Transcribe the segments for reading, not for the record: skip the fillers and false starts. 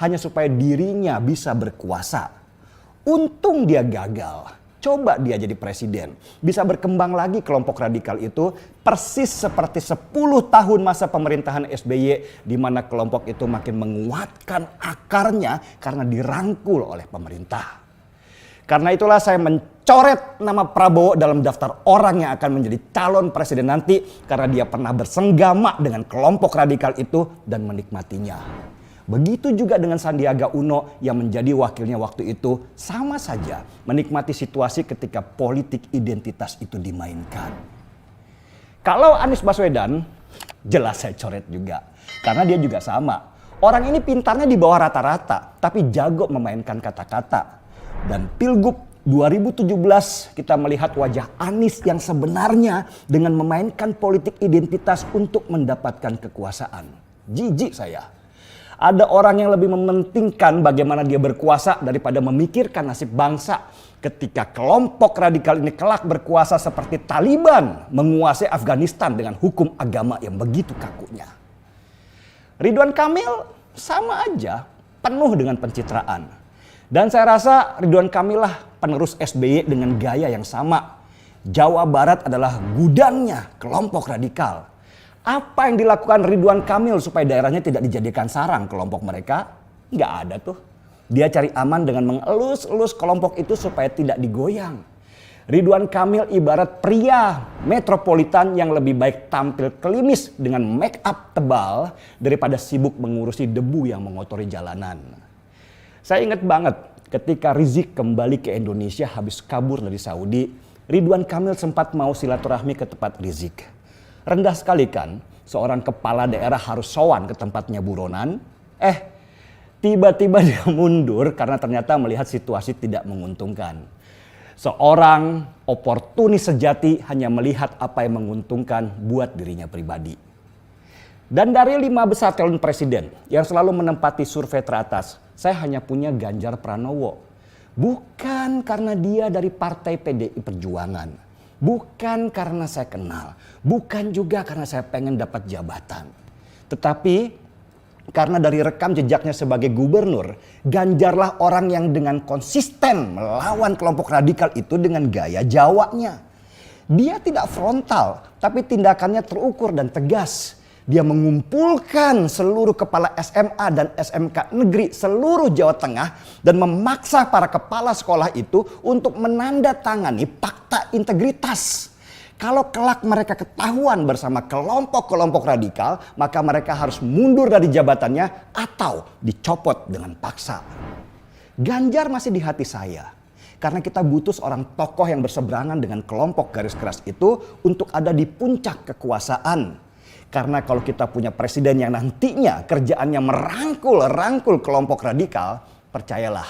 hanya supaya dirinya bisa berkuasa. Untung dia gagal. Coba dia jadi presiden. Bisa berkembang lagi kelompok radikal itu persis seperti 10 tahun masa pemerintahan SBY, di mana kelompok itu makin menguatkan akarnya karena dirangkul oleh pemerintah. Karena itulah saya mencoret nama Prabowo dalam daftar orang yang akan menjadi calon presiden nanti, karena dia pernah bersenggama dengan kelompok radikal itu dan menikmatinya. Begitu juga dengan Sandiaga Uno yang menjadi wakilnya waktu itu, sama saja menikmati situasi ketika politik identitas itu dimainkan. Kalau Anies Baswedan, jelas saya coret juga. Karena dia juga sama. Orang ini pintarnya di bawah rata-rata, tapi jago memainkan kata-kata. Dan Pilgub 2017 kita melihat wajah Anies yang sebenarnya dengan memainkan politik identitas untuk mendapatkan kekuasaan. Jijik saya. Ada orang yang lebih mementingkan bagaimana dia berkuasa daripada memikirkan nasib bangsa. Ketika kelompok radikal ini kelak berkuasa seperti Taliban menguasai Afghanistan dengan hukum agama yang begitu kakunya. Ridwan Kamil sama aja, penuh dengan pencitraan. Dan saya rasa Ridwan Kamil lah penerus SBY dengan gaya yang sama. Jawa Barat adalah gudangnya kelompok radikal. Apa yang dilakukan Ridwan Kamil supaya daerahnya tidak dijadikan sarang kelompok mereka? Nggak ada tuh. Dia cari aman dengan mengelus-elus kelompok itu supaya tidak digoyang. Ridwan Kamil ibarat pria metropolitan yang lebih baik tampil klimis dengan make up tebal daripada sibuk mengurusi debu yang mengotori jalanan. Saya ingat banget ketika Rizik kembali ke Indonesia habis kabur dari Saudi, Ridwan Kamil sempat mau silaturahmi ke tempat Rizik. Rendah sekali kan, seorang kepala daerah harus sowan ke tempatnya buronan. Tiba-tiba dia mundur karena ternyata melihat situasi tidak menguntungkan. Seorang oportunis sejati hanya melihat apa yang menguntungkan buat dirinya pribadi. Dan dari 5 besar calon presiden yang selalu menempati survei teratas, saya hanya punya Ganjar Pranowo. Bukan karena dia dari partai PDI Perjuangan. Bukan karena saya kenal, bukan juga karena saya pengen dapat jabatan. Tetapi karena dari rekam jejaknya sebagai gubernur, Ganjarlah orang yang dengan konsisten melawan kelompok radikal itu dengan gaya Jawanya. Dia tidak frontal, tapi tindakannya terukur dan tegas. Dia mengumpulkan seluruh kepala SMA dan SMK negeri seluruh Jawa Tengah dan memaksa para kepala sekolah itu untuk menandatangani fakta integritas. Kalau kelak mereka ketahuan bersama kelompok-kelompok radikal, maka mereka harus mundur dari jabatannya atau dicopot dengan paksa. Ganjar masih di hati saya. Karena kita butuh seorang tokoh yang berseberangan dengan kelompok garis keras itu untuk ada di puncak kekuasaan. Karena kalau kita punya presiden yang nantinya kerjaannya merangkul kelompok radikal, percayalah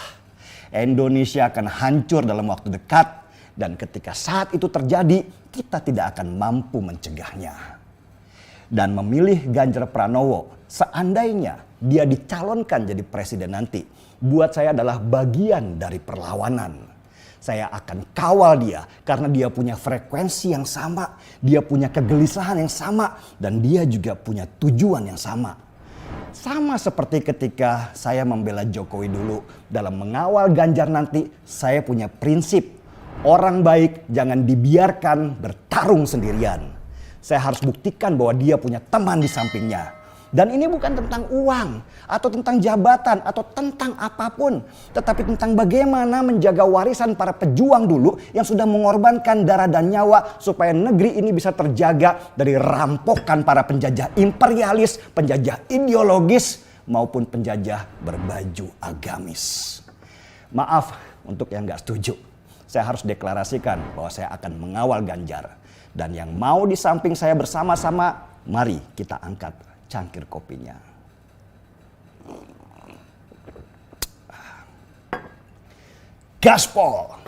Indonesia akan hancur dalam waktu dekat. Dan ketika saat itu terjadi, kita tidak akan mampu mencegahnya. Dan memilih Ganjar Pranowo, seandainya dia dicalonkan jadi presiden nanti, buat saya adalah bagian dari perlawanan. Saya akan kawal dia karena dia punya frekuensi yang sama, dia punya kegelisahan yang sama, dan dia juga punya tujuan yang sama. Sama seperti ketika saya membela Jokowi dulu, dalam mengawal Ganjar nanti, saya punya prinsip. Orang baik jangan dibiarkan bertarung sendirian. Saya harus buktikan bahwa dia punya teman di sampingnya. Dan ini bukan tentang uang atau tentang jabatan atau tentang apapun. Tetapi tentang bagaimana menjaga warisan para pejuang dulu yang sudah mengorbankan darah dan nyawa supaya negeri ini bisa terjaga dari rampokan para penjajah imperialis, penjajah ideologis maupun penjajah berbaju agamis. Maaf untuk yang gak setuju. Saya harus deklarasikan bahwa saya akan mengawal Ganjar. Dan yang mau di samping saya bersama-sama, mari kita angkat cangkir kopinya. Gaspol!